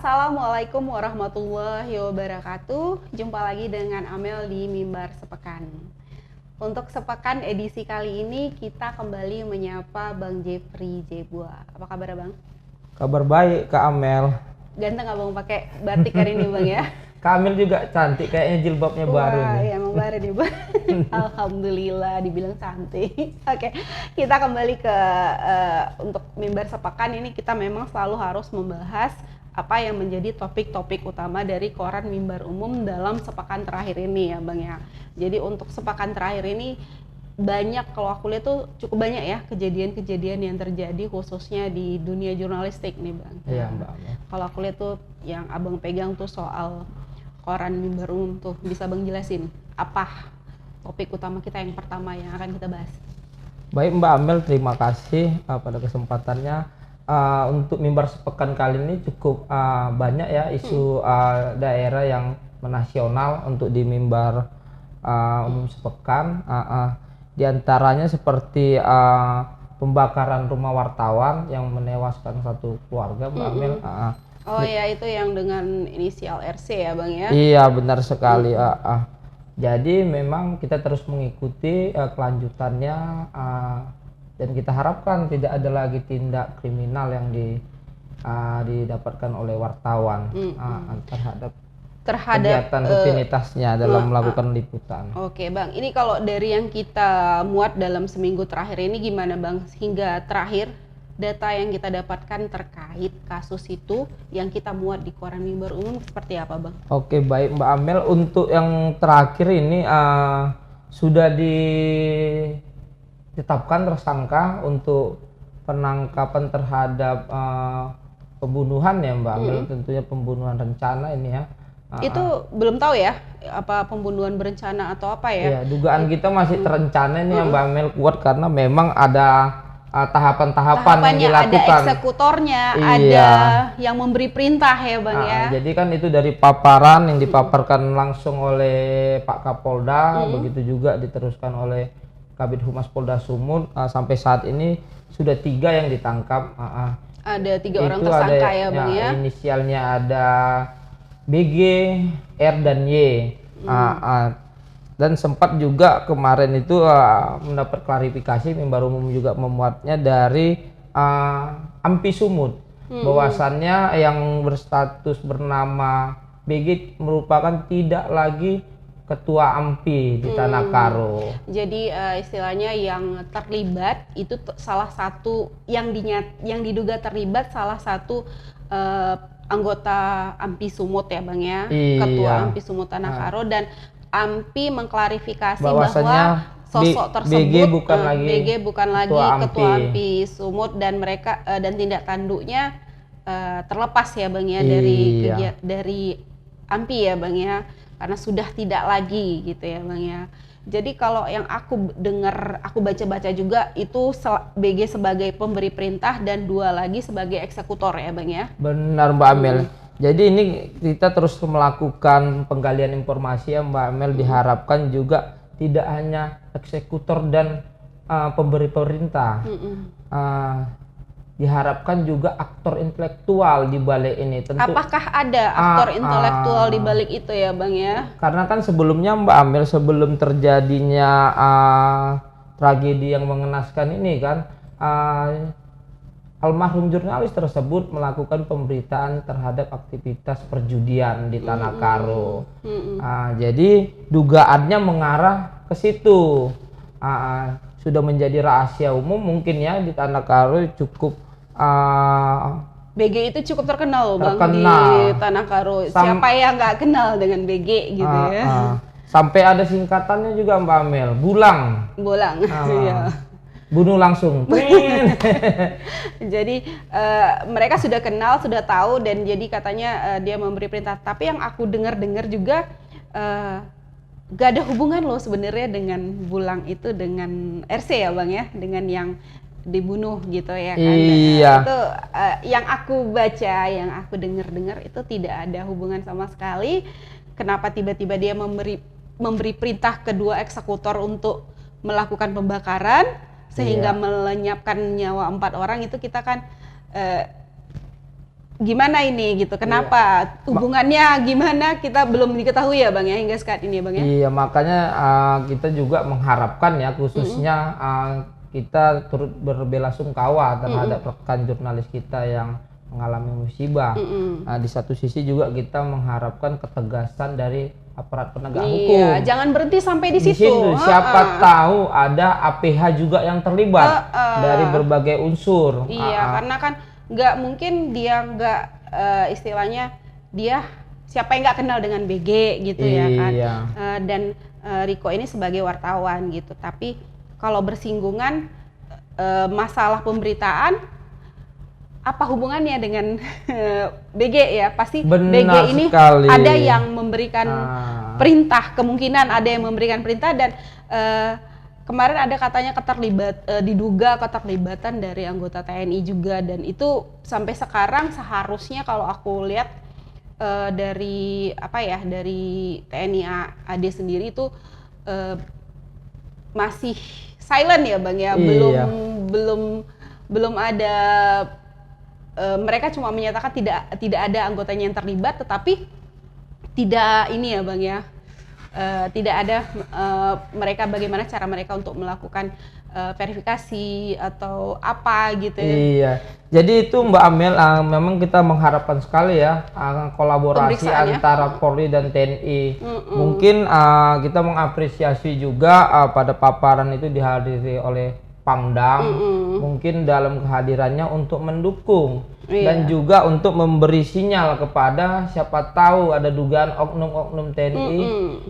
Assalamualaikum warahmatullahi wabarakatuh. Jumpa lagi dengan Amel di Mimbar Sepekan. Untuk Sepekan edisi kali ini kita kembali menyapa Bang Jeffrey Jebua. Apa kabar Bang? Kabar baik Kak Amel. Ganteng Abang pakai batik hari ini Bang ya? Kak Amel juga cantik, kayaknya jilbabnya baru nih. Wah, ya emang baru nih Bang. Alhamdulillah dibilang cantik. Oke, kita kembali ke untuk Mimbar Sepekan ini kita memang selalu harus membahas apa yang menjadi topik-topik utama dari koran Mimbar Umum dalam sepekan terakhir ini ya Bang ya. Jadi untuk sepekan terakhir ini banyak, kalau aku lihat tuh cukup banyak ya kejadian-kejadian yang terjadi khususnya di dunia jurnalistik nih Bang. Iya Mbak. Kalau aku lihat tuh yang Abang pegang tuh soal koran Mimbar Umum tuh, bisa Bang jelasin apa topik utama kita yang pertama yang akan kita bahas? Baik Mbak Amel, terima kasih pada kesempatannya. Untuk Mimbar Sepekan kali ini cukup banyak ya isu daerah yang menasional untuk di Mimbar Umum Sepekan. Di antaranya seperti pembakaran rumah wartawan yang menewaskan satu keluarga Mbak Amel. Oh ya, itu yang dengan inisial RC ya Bang ya? Iya benar sekali. Jadi memang kita terus mengikuti kelanjutannya, dan kita harapkan tidak ada lagi tindak kriminal yang didapatkan oleh wartawan terhadap kegiatan rutinitasnya dalam melakukan liputan. Oke Bang, ini kalau dari yang kita muat dalam seminggu terakhir ini gimana Bang? Hingga terakhir data yang kita dapatkan terkait kasus itu yang kita muat di koran Mimbar Umum seperti apa Bang? Oke baik Mbak Amel, untuk yang terakhir ini sudah ditetapkan tersangka untuk penangkapan terhadap pembunuhan ya Mbak Amel, tentunya pembunuhan rencana ini ya. Itu belum tahu ya apa pembunuhan berencana atau apa ya? Iya, dugaan kita masih terencana ini ya Mbak Amel, kuat karena memang ada tahapan-tahapan yang dilakukan. Ada eksekutornya, ada yang memberi perintah ya Bang ya. Jadi kan itu dari paparan yang dipaparkan langsung oleh Pak Kapolda, begitu juga diteruskan oleh Kabid Humas Polda Sumut. Sampai saat ini sudah 3 yang ditangkap. Ada 3 orang tersangka ya Bang ya. Inisialnya ada BG, R dan Y. Dan sempat juga kemarin itu mendapat klarifikasi, Mimbar Umum juga memuatnya dari AMPI Sumut, bahwasannya yang berstatus bernama BG merupakan tidak lagi ketua AMPI di Tanah Karo. Jadi istilahnya yang terlibat itu salah satu yang diduga terlibat salah satu anggota AMPI Sumut ya Bang ya. Ketua AMPI Sumut Tanah Karo, dan AMPI mengklarifikasi bahwa sosok tersebut BG bukan lagi ketua AMPI Sumut, dan mereka dan tindak tanduknya terlepas ya Bang ya dari AMPI ya Bang ya, karena sudah tidak lagi gitu ya Bang ya. Jadi kalau yang aku dengar, aku baca-baca juga itu BG sebagai pemberi perintah dan 2 lagi sebagai eksekutor ya Bang ya. Benar Mbak Amel. Jadi ini kita terus melakukan penggalian informasi ya Mbak Amel, diharapkan juga tidak hanya eksekutor dan pemberi perintah. Diharapkan juga aktor intelektual di balik ini. Tentu, apakah ada aktor intelektual di balik itu ya Bang ya? Karena kan sebelumnya Mbak Amel, sebelum terjadinya tragedi yang mengenaskan ini kan, almarhum jurnalis tersebut melakukan pemberitaan terhadap aktivitas perjudian di Tanah Karo. Jadi dugaannya mengarah ke situ. Sudah menjadi rahasia umum mungkin ya di Tanah Karo, cukup BG itu cukup terkenal loh Bang di Tanah Karo. Siapa yang nggak kenal dengan BG gitu ya? Sampai ada singkatannya juga Mbak Amel, Bulang. Iya. Bunuh langsung. Jadi mereka sudah kenal, sudah tahu, dan jadi katanya dia memberi perintah. Tapi yang aku dengar juga gak ada hubungan loh sebenarnya dengan Bulang itu dengan RC ya Bang ya, dengan yang dibunuh gitu ya kan. Iya. Itu yang aku baca, yang aku dengar itu tidak ada hubungan sama sekali. Kenapa tiba-tiba dia memberi perintah kedua eksekutor untuk melakukan pembakaran sehingga melenyapkan nyawa 4 orang, itu kita kan gimana ini gitu, kenapa hubungannya gimana kita belum diketahui ya Bang ya hingga saat ini ya Bang ya. Iya, makanya kita juga mengharapkan ya khususnya kita turut berbelasungkawa terhadap rekan jurnalis kita yang mengalami musibah. Di satu sisi juga kita mengharapkan ketegasan dari aparat penegak hukum. Iya, jangan berhenti sampai di situ. Siapa tahu ada APH juga yang terlibat dari berbagai unsur. Iya, karena kan nggak mungkin dia nggak istilahnya dia siapa yang nggak kenal dengan BG gitu ya kan. Dan Riko ini sebagai wartawan gitu. Tapi kalau bersinggungan masalah pemberitaan apa hubungannya dengan BG ya? Pasti BG ini ada yang memberikan perintah, kemungkinan ada yang memberikan perintah dan kemarin ada katanya diduga keterlibatan dari anggota TNI juga dan itu sampai sekarang seharusnya kalau aku lihat dari TNI AD sendiri itu masih silent ya Bang ya, belum ada mereka cuma menyatakan tidak ada anggotanya yang terlibat, tetapi tidak ini ya Bang ya. Tidak ada mereka bagaimana cara mereka untuk melakukan verifikasi atau apa gitu ya. Iya, jadi itu Mbak Amel memang kita mengharapkan sekali ya kolaborasi antara Polri dan TNI. Mungkin kita mengapresiasi juga pada paparan itu dihadiri oleh Pangdam, mungkin dalam kehadirannya untuk mendukung dan juga untuk memberi sinyal kepada siapa tahu ada dugaan oknum-oknum TNI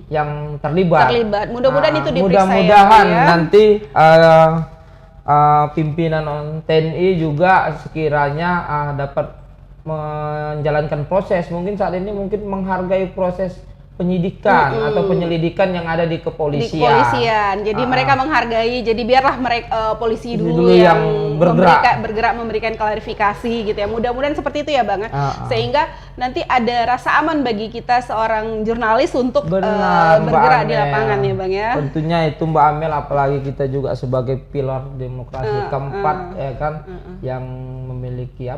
yang terlibat. Mudah-mudahan itu diperiksa. Mudah-mudahan nanti pimpinan TNI juga sekiranya dapat menjalankan proses. Mungkin saat ini menghargai proses penyidikan atau penyelidikan yang ada di kepolisian. Jadi mereka menghargai. Jadi biarlah mereka polisi dulu yang bergerak memberikan klarifikasi gitu ya. Mudah-mudahan seperti itu ya Bang. Sehingga nanti ada rasa aman bagi kita seorang jurnalis untuk bergerak di lapangan ya Bang ya. Tentunya itu Mbak Amel, apalagi kita juga sebagai pilar demokrasi keempat ya kan, yang memiliki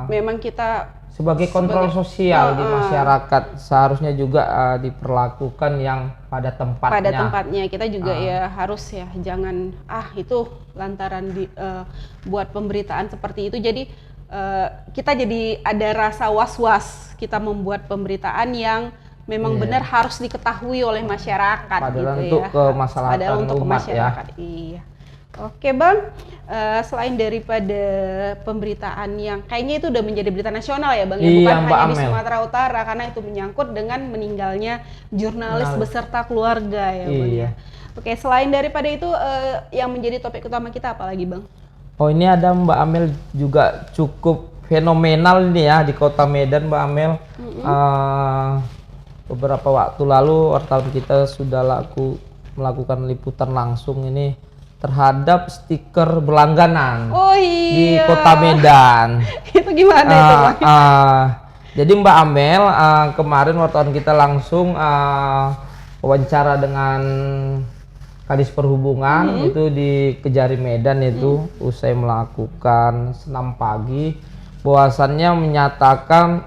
memang kita sebagai kontrol sosial di masyarakat seharusnya juga diperlakukan yang pada tempatnya. Pada tempatnya kita juga ya harus ya jangan itu lantaran buat pemberitaan seperti itu jadi kita jadi ada rasa was-was kita membuat pemberitaan yang memang benar harus diketahui oleh masyarakat. Padahal gitu untuk kemaslahatan umat ya. Iya. Oke Bang, selain daripada pemberitaan yang kayaknya itu udah menjadi berita nasional ya Bang, ya bukan hanya di Sumatera Utara karena itu menyangkut dengan meninggalnya jurnalis beserta keluarga ya Bang ya. Oke, selain daripada itu yang menjadi topik utama kita apa lagi Bang? Oh ini ada Mbak Amel juga cukup fenomenal ini ya di Kota Medan Mbak Amel. Beberapa waktu lalu wartawan kita sudah melakukan liputan langsung ini terhadap stiker berlangganan di Kota Medan. Itu gimana itu Bang? Jadi Mbak Amel, kemarin wartawan kita langsung wawancara dengan Kadis Perhubungan itu di Kejari Medan itu usai melakukan senam pagi, bahwasannya menyatakan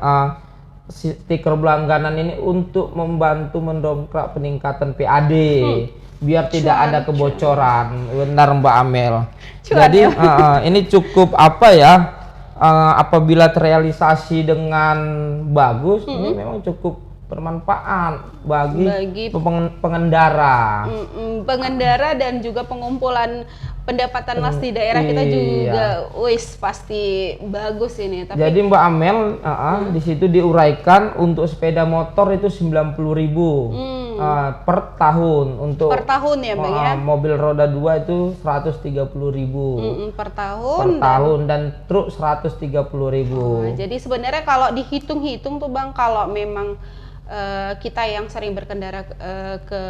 stiker berlangganan ini untuk membantu mendongkrak peningkatan PAD. Biar tidak ada kebocoran, benar Mbak Amel. Jadi ini cukup apabila terrealisasi dengan bagus, ini memang cukup bermanfaat bagi pengendara. Pengendara dan juga pengumpulan pendapatan las di daerah kita juga, pasti bagus ini. Tapi jadi Mbak Amel, di situ diuraikan untuk sepeda motor itu 90.000 per tahun, untuk per tahun ya Bang ya. Mobil roda 2 itu 130.000 per tahun dan truk 130.000. Jadi sebenarnya kalau dihitung-hitung tuh Bang, kalau memang kita yang sering berkendara ke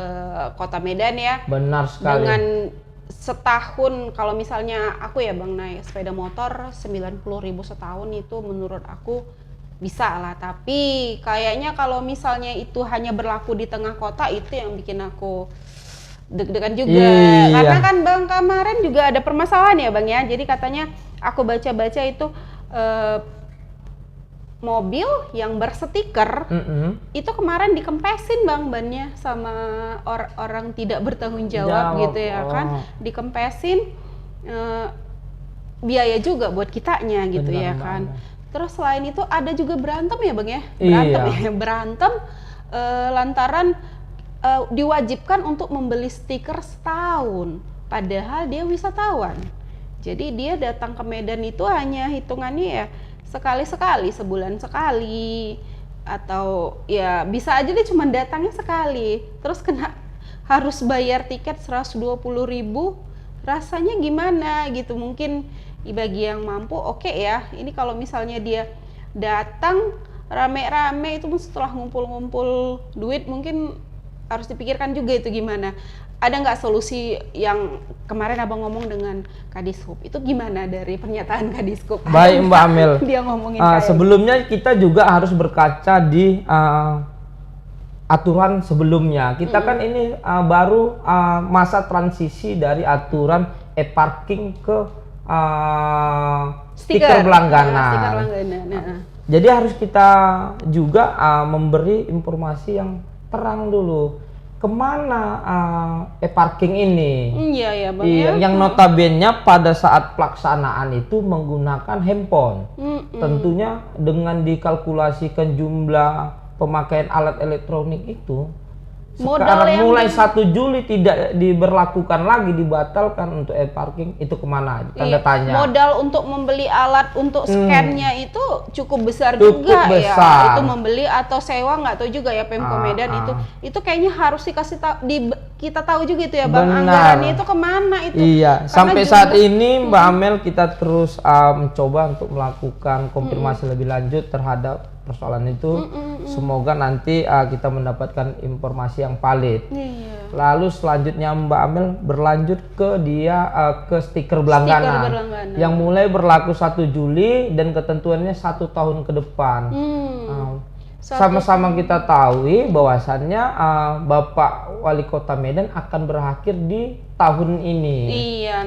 Kota Medan ya, benar sekali, dengan setahun kalau misalnya aku ya Bang naik sepeda motor 90.000 setahun itu menurut aku bisa lah, tapi kayaknya kalau misalnya itu hanya berlaku di tengah kota itu yang bikin aku deg-degan juga. Karena kan Bang kemarin juga ada permasalahan ya Bang ya, jadi katanya aku baca-baca itu mobil yang berstiker itu kemarin dikempesin bang bannya sama orang tidak bertanggung jawab gitu ya kan, dikempesin, biaya juga buat kitanya gitu. Benar, ya kan. Terus selain itu ada juga berantem ya bang ya, berantem lantaran diwajibkan untuk membeli stiker setahun, padahal dia wisatawan. Jadi dia datang ke Medan itu hanya hitungannya ya sekali-sekali, sebulan sekali, atau ya bisa aja dia cuma datangnya sekali, terus harus bayar tiket 120.000, rasanya gimana gitu. Mungkin bagi yang mampu oke ya, ini kalau misalnya dia datang rame-rame itu setelah ngumpul-ngumpul duit, mungkin harus dipikirkan juga itu gimana. Ada nggak solusi yang kemarin abang ngomong dengan Kadishub itu gimana dari pernyataan Kadishub? Baik Mbak Amel. Dia ngomongin sebelumnya kita juga harus berkaca di aturan sebelumnya. Kita kan ini baru masa transisi dari aturan e-parking ke stiker berlangganan. Jadi harus kita juga memberi informasi yang terang dulu. Kemana e-parking ini? Iya bang. Yang notabene pada saat pelaksanaan itu menggunakan handphone. Tentunya dengan dikalkulasikan jumlah pemakaian alat elektronik itu, sekarang mulai 1 Juli tidak diberlakukan lagi, dibatalkan untuk e-parking, itu kemana? Tanda tanya. Modal untuk membeli alat untuk scan-nya itu cukup besar juga ya. Itu membeli atau sewa nggak tahu juga ya Pemko Medan itu kayaknya harus dikasih tahu, kita tahu juga itu ya bang. Benar. Anggarannya itu kemana itu? Iya. Sampai saat ini Mbak Amel kita terus mencoba untuk melakukan konfirmasi lebih lanjut terhadap persoalan itu. Semoga nanti kita mendapatkan informasi yang valid. Lalu selanjutnya Mbak Amel berlanjut ke ke stiker berlangganan yang mulai berlaku 1 Juli dan ketentuannya 1 tahun ke depan. Sama-sama kita tahu bahwasannya Bapak Wali Kota Medan akan berakhir di tahun ini. Iya,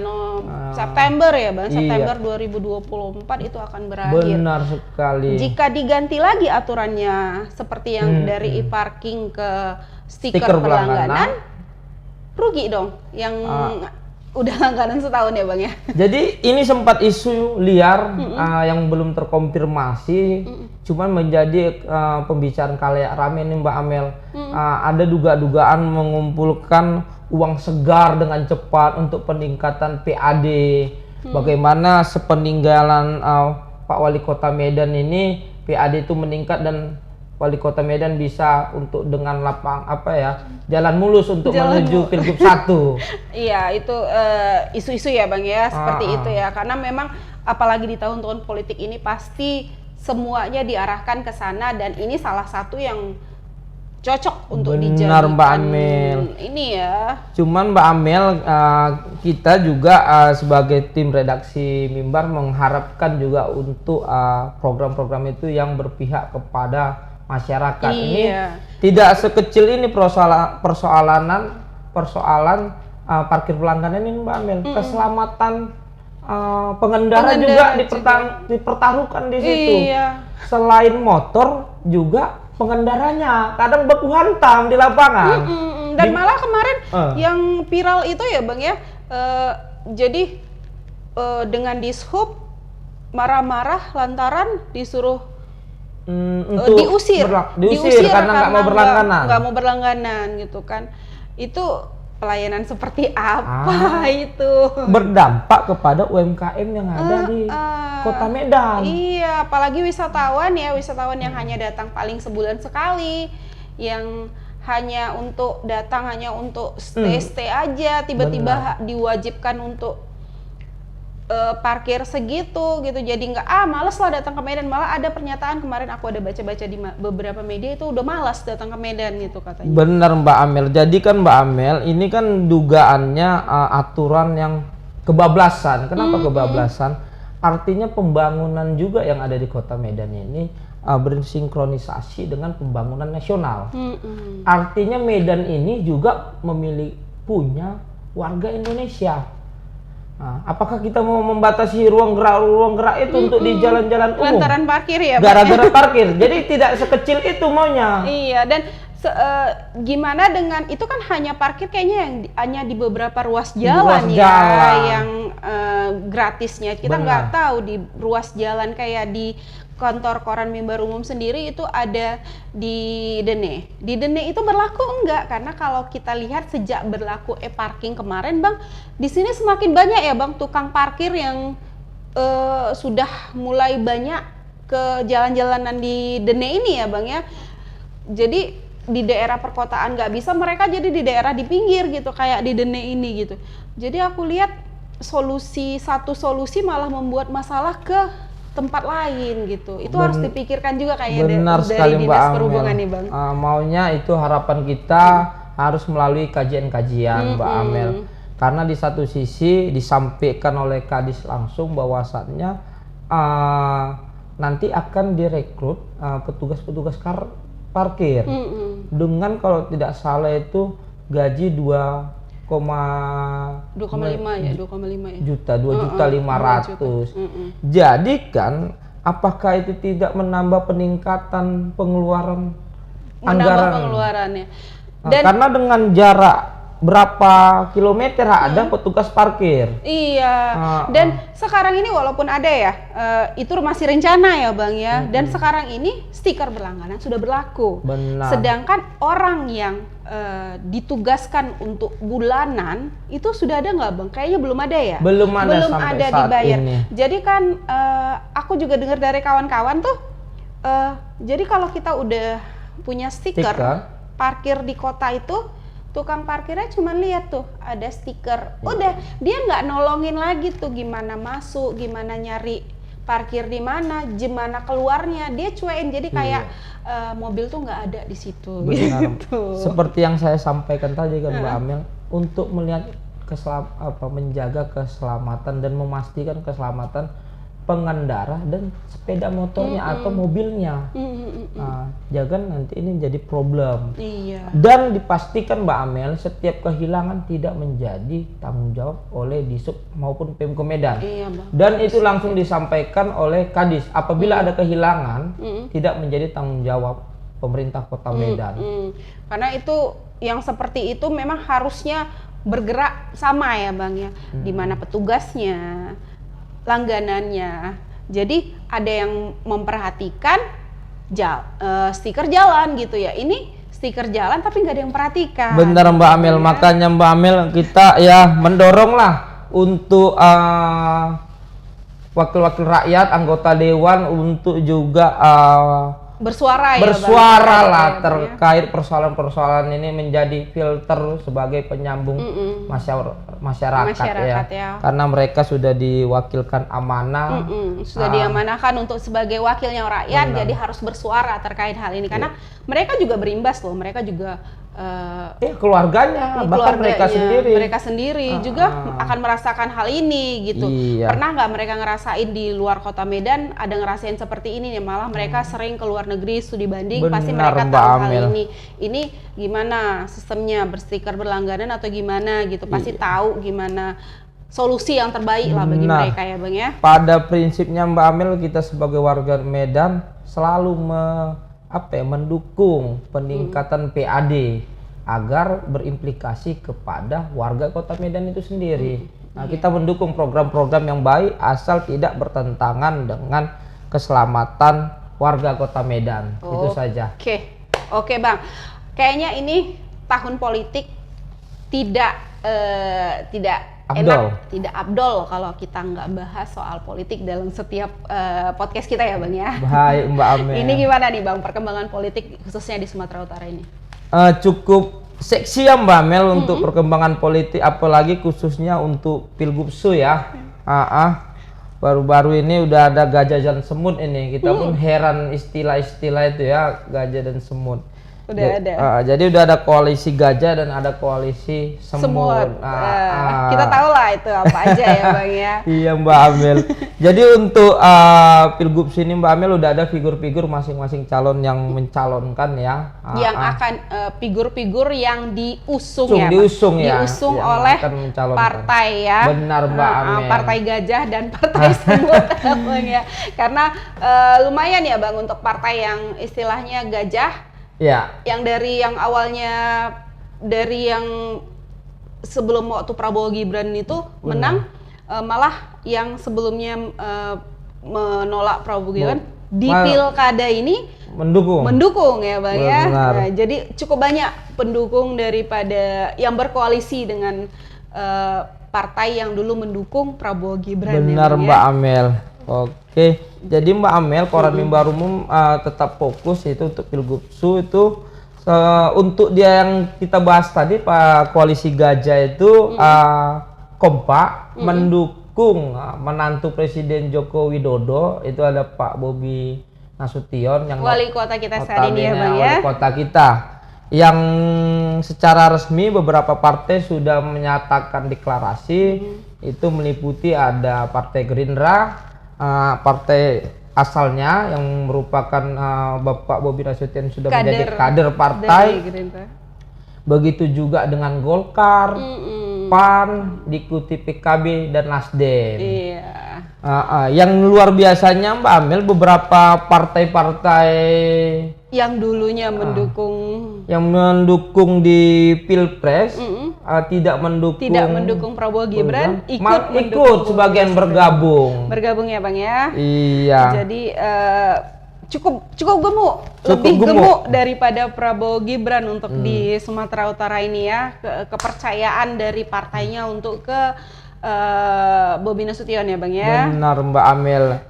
September ya bang, September 2024 itu akan berakhir. Benar sekali. Jika diganti lagi aturannya seperti yang dari e-parking ke stiker berlangganan, rugi dong yang udah langganan setahun ya bang ya. Jadi ini sempat isu liar yang belum terkonfirmasi, cuman menjadi pembicaraan kalayak rame nih Mbak Amel. Ada dugaan mengumpulkan uang segar dengan cepat untuk peningkatan PAD. Bagaimana sepeninggalan Pak Wali Kota Medan ini PAD itu meningkat dan Wali Kota Medan bisa untuk dengan jalan mulus untuk menuju Pilgub 1. Iya, itu isu-isu ya Bang ya, seperti itu ya. Karena memang apalagi di tahun-tahun politik ini pasti semuanya diarahkan ke sana, dan ini salah satu yang cocok untuk dijadikan. Benar Mbak Amel. Ini ya. Cuman Mbak Amel, kita juga sebagai tim redaksi Mimbar mengharapkan juga untuk program-program itu yang berpihak kepada masyarakat. Iya. Ini tidak sekecil ini persoalan parkir pelanggaran ini Mbak Amel. Keselamatan pengendara juga dipertaruhkan di situ. Iya. Selain motor juga pengendaranya kadang baku hantam di lapangan. Dan malah kemarin yang viral itu ya Bang ya, jadi dengan Dishub marah-marah lantaran disuruh diusir karena nggak mau berlangganan gitu kan. Itu pelayanan seperti apa itu? Berdampak kepada UMKM yang ada di Kota Medan. Iya, apalagi wisatawan yang hanya datang paling sebulan sekali, yang hanya untuk datang hanya untuk stay aja, tiba-tiba diwajibkan untuk parkir segitu gitu. Jadi males lah datang ke Medan. Malah ada pernyataan kemarin aku ada baca-baca di beberapa media itu udah malas datang ke Medan gitu katanya. Benar Mbak Amel. Jadi kan Mbak Amel ini kan dugaannya aturan yang kebablasan. Kenapa kebablasan? Artinya pembangunan juga yang ada di Kota Medan ini bersinkronisasi dengan pembangunan nasional. Artinya Medan ini juga punya warga Indonesia. Apakah kita mau membatasi ruang gerak itu untuk di jalan-jalan umum? Lantaran parkir ya, gara-gara parkir. Jadi tidak sekecil itu maunya. Iya, dan gimana dengan itu kan hanya parkir kayaknya yang hanya di beberapa ruas jalan yang gratisnya. Kita nggak tahu di ruas jalan kayak di kantor koran Mimbar Umum sendiri itu ada di Dene. Di Dene itu berlaku enggak? Karena kalau kita lihat sejak berlaku e-parking kemarin, Bang, di sini semakin banyak ya, Bang, tukang parkir yang sudah mulai banyak ke jalan-jalanan di Dene ini ya, Bang ya. Jadi di daerah perkotaan nggak bisa, mereka jadi di daerah di pinggir gitu, kayak di Dene ini gitu. Jadi aku lihat satu solusi malah membuat masalah ke tempat lain gitu. Itu harus dipikirkan juga kayaknya dari Dinas Perhubungan nih, Bang. Maunya itu harapan kita harus melalui kajian-kajian, Mbak Amel. Karena di satu sisi disampaikan oleh Kadis langsung bahwasannya nanti akan direkrut petugas-petugas parkir dengan kalau tidak salah itu gaji 2,5 juta, 2.500.000. Jadi kan apakah itu tidak menambah peningkatan pengeluaran anggaran? Pengeluarannya. Karena dengan jarak berapa kilometer ada petugas parkir. Iya. Dan sekarang ini walaupun ada ya, itu masih rencana ya, Bang ya. Dan sekarang ini stiker berlangganan sudah berlaku. Benar. Sedangkan orang yang ditugaskan untuk bulanan itu sudah ada nggak, Bang? Kayaknya belum ada ya. Belum ada dibayar. Ini. Jadi kan aku juga dengar dari kawan-kawan tuh. Jadi kalau kita udah punya stiker parkir di kota itu, tukang parkirnya cuma lihat tuh ada stiker, udah dia nggak nolongin lagi tuh gimana masuk, gimana nyari parkir di mana, gimana keluarnya, dia cuekin. Jadi kayak mobil tuh nggak ada di situ. Gitu. Seperti yang saya sampaikan tadi kan, Mbak Amel, untuk melihat menjaga keselamatan dan memastikan keselamatan pengendara dan sepeda motornya atau mobilnya. Jangan nanti ini menjadi problem. Iya. Dan dipastikan, Mbak Amel, setiap kehilangan tidak menjadi tanggung jawab oleh Disub maupun Pemko Medan. Iya, Bang. Dan itu langsung disampaikan oleh Kadis, apabila ada kehilangan tidak menjadi tanggung jawab pemerintah Kota Medan. Karena itu yang seperti itu memang harusnya bergerak sama ya, Bang ya. Di mana petugasnya, langganannya. Jadi ada yang memperhatikan stiker jalan gitu ya. Ini stiker jalan tapi nggak ada yang perhatikan. Benar, Mbak Amel. Makanya Mbak Amel kita ya mendorong lah untuk wakil-wakil rakyat, anggota dewan untuk juga bersuara lah terkait persoalan-persoalan ini, menjadi filter sebagai penyambung masyarakat ya. Karena mereka sudah diwakilkan amanah, sudah diamanahkan untuk sebagai wakilnya rakyat. Jadi harus bersuara terkait hal ini karena mereka juga berimbas loh, mereka juga keluarganya, bahkan mereka sendiri juga akan merasakan hal ini gitu. Pernah nggak mereka ngerasain di luar Kota Medan ada ngerasain seperti ini nih, malah mereka sering ke luar negeri studi banding. Pasti mereka tahu hal ini gimana sistemnya, berstiker berlangganan atau gimana gitu, pasti tahu gimana solusi yang terbaik lah bagi mereka ya, Bang ya. Pada prinsipnya Mbak Amel, kita sebagai warga Medan selalu mendukung peningkatan PAD agar berimplikasi kepada warga Kota Medan itu sendiri. Kita mendukung program-program yang baik asal tidak bertentangan dengan keselamatan warga Kota Medan. Itu saja. Oke, Bang. Kayaknya ini tahun politik tidak tidak abdol kalau kita nggak bahas soal politik dalam setiap podcast kita ya, Bang ya. Baik, Mbak Amel. Ini gimana nih, Bang, perkembangan politik khususnya di Sumatera Utara ini? Cukup seksi ya, Mbak Amel, untuk perkembangan politik, apalagi khususnya untuk Pilgubsu ya. Baru-baru ini udah ada gajah dan semut ini. Kita pun heran istilah-istilah itu ya, gajah dan semut. Udah ada. Jadi udah ada koalisi gajah dan ada koalisi semut. Kita tahu lah itu apa aja ya Bang ya. Iya Mbak Amel. Jadi untuk Pilgub sini Mbak Amel udah ada figur-figur masing-masing calon yang mencalonkan ya. Yang akan figur-figur yang diusung ya. Diusung oleh partai ya. Benar Mbak Amel. Partai gajah dan partai semut Bang ya. Karena lumayan ya Bang untuk partai yang istilahnya gajah. Ya. Yang dari yang awalnya dari yang sebelum waktu Prabowo Gibran itu menang, malah yang sebelumnya menolak Prabowo Gibran di pilkada ini mendukung ya Bang ya. Nah, jadi cukup banyak pendukung daripada yang berkoalisi dengan partai yang dulu mendukung Prabowo Gibran. Benar ya, Mbak Amel. Oke, jadi Mbak Amel, Koran Mimbar Umum tetap fokus itu untuk Pilgubsu itu untuk dia yang kita bahas tadi Pak koalisi gajah itu kompak mendukung menantu Presiden Joko Widodo, itu ada Pak Bobi Nasution yang wali kota kita saat ini ya Bang ya. Wali kota kita yang secara resmi beberapa partai sudah menyatakan deklarasi, itu meliputi ada Partai Gerindra, partai asalnya yang merupakan Bapak Bobi Nasution sudah menjadi kader partai. Begitu juga dengan Golkar, PAN, diikuti PKB dan Nasdem. Iya. Yang luar biasanya Mbak Amel, beberapa partai-partai yang dulunya mendukung di Pilpres tidak mendukung Prabowo Gibran, ikut sebagian bergabung ya Bang ya. Iya. Jadi cukup gemuk daripada Prabowo Gibran untuk di Sumatera Utara ini ya. Kepercayaan dari partainya untuk ke Bobi Nasution ya Bang ya. Benar Mbak Amel.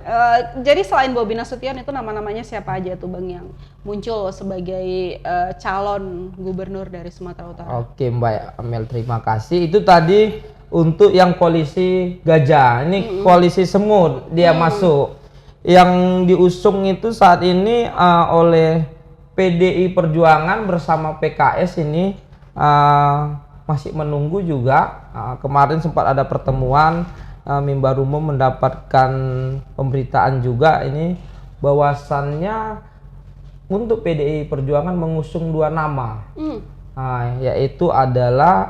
Jadi selain Bobi Nasution itu nama-namanya siapa aja tuh Bang yang muncul sebagai calon gubernur dari Sumatera Utara? Oke Mbak Amel, terima kasih. Itu tadi untuk yang koalisi gajah. Ini koalisi semut dia masuk. Yang diusung itu saat ini oleh PDI Perjuangan bersama PKS ini masih menunggu juga. Kemarin sempat ada pertemuan, Mimbar Umum mendapatkan pemberitaan juga ini bahwasannya untuk PDI Perjuangan mengusung 2 nama, yaitu adalah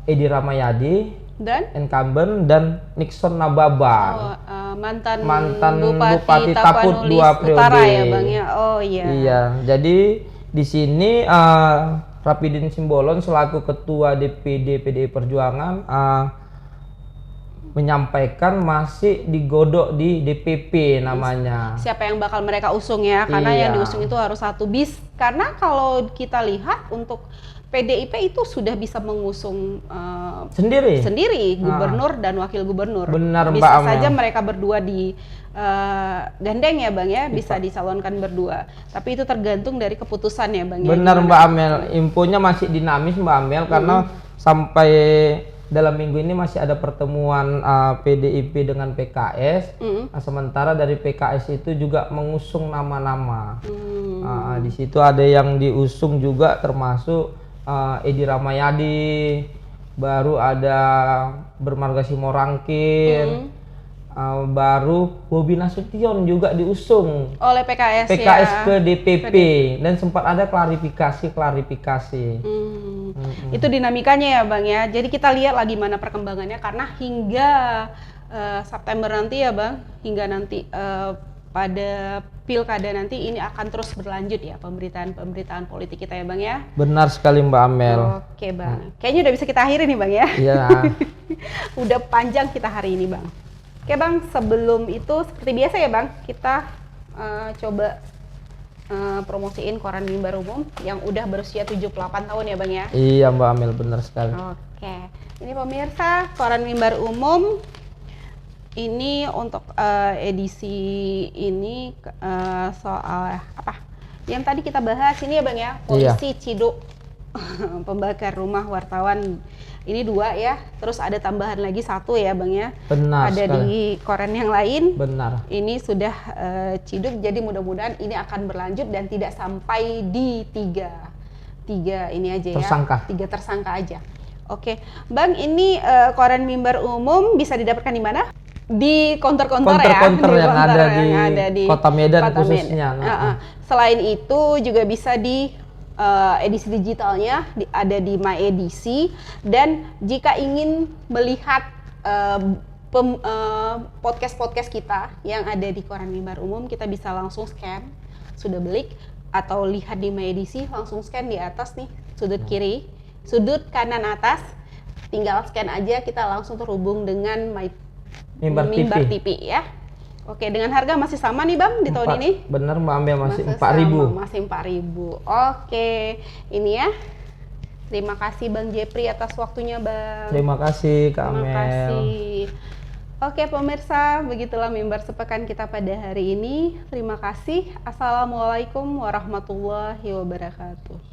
Edi Rahmayadi dan incumbent dan Nixon Nababan, mantan Bupati Taput 2 periode. Utara ya Bang ya. Oh iya. Iya, jadi di sini Rapidin Simbolon selaku Ketua DPD PDI Perjuangan menyampaikan masih digodok di DPP namanya. Siapa yang bakal mereka usung ya? Karena yang diusung itu harus 1 bis. Karena kalau kita lihat untuk PDIP itu sudah bisa mengusung sendiri gubernur dan wakil gubernur. Benar, bisa Mbak saja Amel. mereka berdua di gandeng ya Bang ya, bisa dicalonkan berdua. Tapi itu tergantung dari keputusan ya Bang. Benar Mbak Amel, infonya masih dinamis Mbak Amel karena sampai dalam minggu ini masih ada pertemuan PDIP dengan PKS. Sementara dari PKS itu juga mengusung nama-nama. Di situ ada yang diusung juga termasuk Edi Rahmayadi, baru ada Bermarga Simorangkir, baru Bobi Nasution juga diusung oleh PKS ya? Ke DPP dan sempat ada klarifikasi. Itu dinamikanya ya Bang ya. Jadi kita lihat lagi mana perkembangannya karena hingga September nanti ya Bang, hingga nanti pada pilkada nanti ini akan terus berlanjut ya pemberitaan politik kita ya Bang ya. Benar sekali Mbak Amel. Oke Bang, kayaknya udah bisa kita akhiri nih Bang ya. Iya. Udah panjang kita hari ini Bang. Oke Bang, sebelum itu seperti biasa ya Bang, kita coba promosiin Koran Mimbar Umum yang udah berusia 78 tahun ya Bang ya. Iya Mbak Amel, benar sekali. Oke, ini pemirsa Koran Mimbar Umum. Ini untuk edisi ini soal apa? Yang tadi kita bahas ini ya Bang ya, polisi Ciduk pembakar rumah wartawan Ini 2 ya, terus ada tambahan lagi 1 ya Bang ya. Benar ada sekali. Di koran yang lain. Benar. Ini sudah ciduk, jadi mudah-mudahan ini akan berlanjut dan tidak sampai di 3 ini aja tersangka. Ya. 3 tersangka aja. Oke, Bang, ini koran Mimbar Umum bisa didapatkan di mana? Di counter-counter ya, yang ada di Kota Medan khususnya. Selain itu juga bisa di edisi digitalnya, ada di My Edisi. Dan jika ingin melihat podcast-podcast kita yang ada di koran Mimbar Umum, kita bisa langsung scan, sudah beli atau lihat di My Edisi, langsung scan di atas nih, sudut kiri, sudut kanan atas, tinggal scan aja, kita langsung terhubung dengan Mimbar TV ya. Oke, dengan harga masih sama nih Bang di tahun ini? Bener Mbak Amel, masih 4.000. Masih 4.000. Oke, ini ya. Terima kasih Bang Jepri atas waktunya Bang. Terima kasih Kak Amel. Terima kasih. Oke pemirsa, begitulah Mimbar Sepekan kita pada hari ini. Terima kasih. Assalamualaikum warahmatullahi wabarakatuh.